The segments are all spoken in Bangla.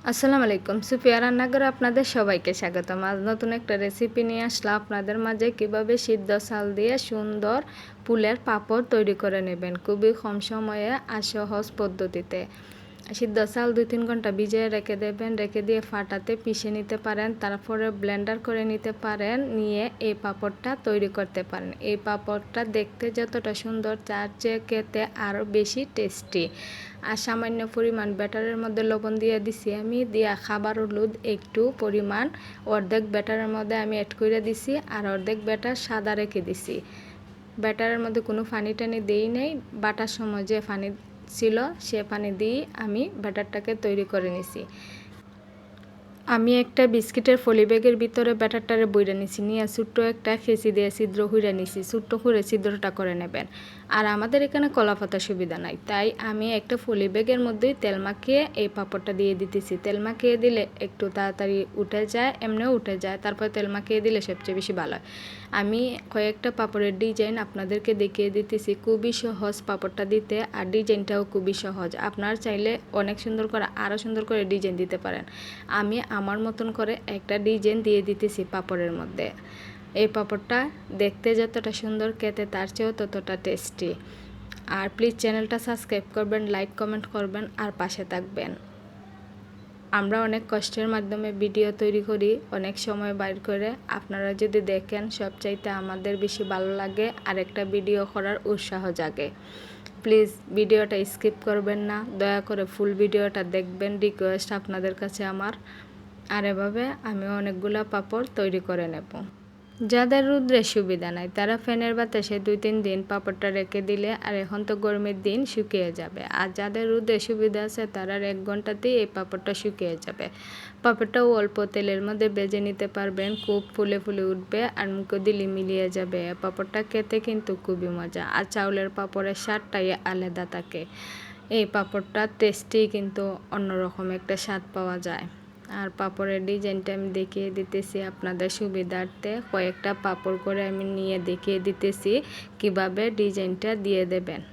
আসসালামু আলাইকুম। সুফিয়া রান্নাঘরে আপনাদের সবাইকে স্বাগতম। আজ নতুন একটা রেসিপি নিয়ে আসলাম আপনাদের মাঝে কিভাবে সিদ্ধ চাল দিয়ে সুন্দর ফুলের পাঁপড় তৈরি করে নেবেন খুবই কম সময়ে আর সহজ পদ্ধতিতে। সিদ্ধ চাল 2-3 ঘন্টা ভিজিয়ে রেখে দেবেন, রেখে দিয়ে ফাটাতে পিষে নিতে পারেন, তারপরে ব্লেন্ডার করে নিতে পারেন, নিয়ে এই পাঁপড়টা তৈরি করতে পারেন। এই পাঁপড়টা দেখতে যতটা সুন্দর তার চেয়ে খেতে আরও বেশি টেস্টি। আর সামান্য পরিমাণ ব্যাটারের মধ্যে লবণ দিয়ে দিছি আমি, দিয়া খাবার হলুদ একটু পরিমাণ অর্ধেক ব্যাটারের মধ্যে আমি অ্যাড করে দিছি, আর অর্ধেক ব্যাটার সাদা রেখে দিছি। ব্যাটারের মধ্যে কোনো পানি টানি দিই নাই, বাটার সময় যে পানি ছিল সে পানি দিয়ে আমি ব্যাটারটাকে তৈরি করে নিছি। আমি একটা বিস্কিটের ফলি ব্যাগের ভিতরে ব্যাটারটারে বইরে নিছি, নিয়ে ছোট্ট একটা খেঁচি দিয়ে ছিদ্র হুইরা নিছি, ছোট্ট করে ছিদ্রটা করে নেবেন। আর আমাদের এখানে কলা পাতার সুবিধা নাই, তাই আমি একটা ফলি ব্যাগের মধ্যেই তেল মাখিয়ে এই পাঁপড়টা দিয়ে দিতেছি। তেল মাখিয়ে দিলে একটু তাড়াতাড়ি উঠে যায়, এমনিও উঠে যায়, তারপর তেল মাখিয়ে দিলে সবচেয়ে বেশি ভালো হয়। আমি কয়েকটা পাঁপড়ের ডিজাইন আপনাদেরকে দেখিয়ে দিতেছি, খুবই সহজ পাঁপড়টা দিতে, আর ডিজাইনটাও খুবই সহজ। আপনারা চাইলে অনেক সুন্দর করে আরও সুন্দর করে ডিজাইন দিতে পারেন। আমি আমার মতন করে একটা ডিজাইন দিয়ে দিতেছি পাঁপড়ের মধ্যে। এই পাঁপড়টা দেখতে যতটা সুন্দর, খেতে তার চেয়েও ততটা টেস্টি। আর প্লিজ চ্যানেলটা সাবস্ক্রাইব করবেন, লাইক কমেন্ট করবেন, আর পাশে থাকবেন। আমরা অনেক কষ্টের মাধ্যমে ভিডিও তৈরি করি, অনেক সময় বাইর করে। আপনারা যদি দেখেন সবচাইতে আমাদের বেশি ভালো লাগে, আর একটা ভিডিও করার উৎসাহ জাগে। প্লিজ ভিডিওটা স্কিপ করবেন না, দয়া করে ফুল ভিডিওটা দেখবেন, রিকোয়েস্ট আপনাদের কাছে আমার। আর এভাবে আমি অনেকগুলো পাঁপড় তৈরি করে নেব। যাদের রোদ্রের সুবিধা নাই তারা ফ্যানের বাতাসে 2-3 দিন পাঁপড়টা রেখে দিলে, আর এখন তো গরমের দিন, শুকিয়ে যাবে। আর যাদের রোদ্রের সুবিধা আছে তারা 1 ঘন্টাতেই এই পাঁপড়টা শুকিয়ে যাবে। পাঁপড়টাও অল্প তেলের মধ্যে ভেজে নিতে পারবেন, খুব ফুলে ফুলে উঠবে আর মুখে দিলে মিলিয়ে যাবে। পাঁপড়টা খেতে কিন্তু খুবই মজা, আর চাউলের পাঁপড়ের স্বাদটাই আলাদা থাকে। এই পাঁপড়টা টেস্টি কিন্তু অন্যরকম একটা স্বাদ পাওয়া যায়। আর পাঁপড়ের ডিজাইনটা আমি দেখিয়ে দিতেছি আপনাদের সুবিধার্থে। কয়েকটা পাঁপড় করে আমি নিয়ে দেখিয়ে দিতেছি কিভাবে ডিজাইনটা দিয়ে দেবেন।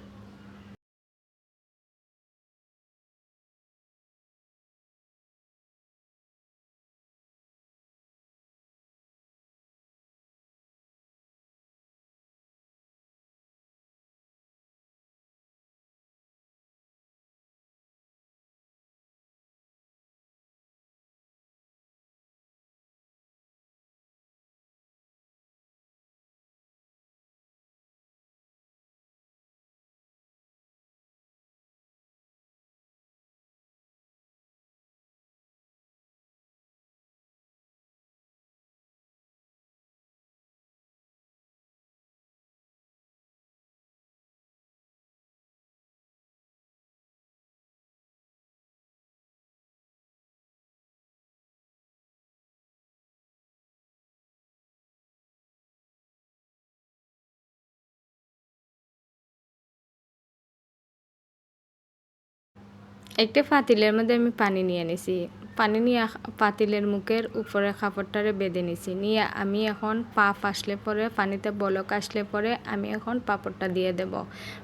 একটা পাতিলের মধ্যে আমি পানি নিয়ে নিছি, পানি নিয়ে পাতিলের মুখের উপরে কাপড়টারে বেঁধে নিছি, নিয়ে আমি এখন পাপ আসলে পরে, পানিতে বলক আসলে পরে আমি এখন পাঁপড়টা দিয়ে দেব।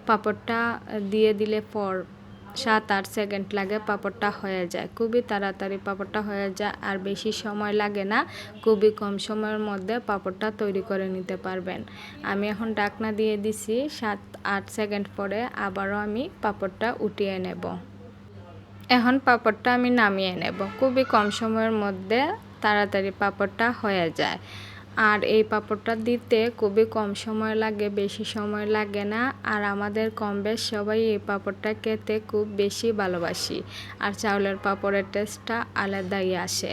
পাঁপড়টা দিয়ে দিলে পর 7-8 সেকেন্ড লাগে, পাঁপড়টা হয়ে যায়, খুবই তাড়াতাড়ি পাঁপড়টা হয়ে যায়, আর বেশি সময় লাগে না, খুবই কম সময়ের মধ্যে পাঁপড়টা তৈরি করে নিতে পারবেন। আমি এখন ঢাকনা দিয়ে দিছি, 7-8 সেকেন্ড পরে আবারও আমি পাঁপড়টা উঠিয়ে নেব। এখন পাঁপড়টা আমি নামিয়ে নেব, খুবই কম সময়ের মধ্যে তাড়াতাড়ি পাঁপড়টা হয়ে যায়। আর এই পাঁপড়টা দিতে খুবই কম সময় লাগে, বেশি সময় লাগে না। আর আমাদের কম বেশ সবাই এই পাঁপড়টা খেতে খুব বেশি ভালোবাসি, আর চাউলের পাঁপড়ের টেস্টটা আলাদাই আসে।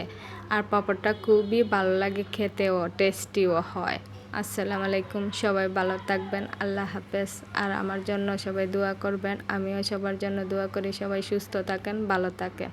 আর পাঁপড়টা খুবই ভালো লাগে খেতেও, টেস্টিও হয়। আসসালামু আলাইকুম, সবাই ভালো থাকবেন, আল্লাহ হাফেজ। আর আমার জন্য সবাই দোয়া করবেন, আমিও সবার জন্য দোয়া করি, সবাই সুস্থ থাকেন, ভালো থাকেন।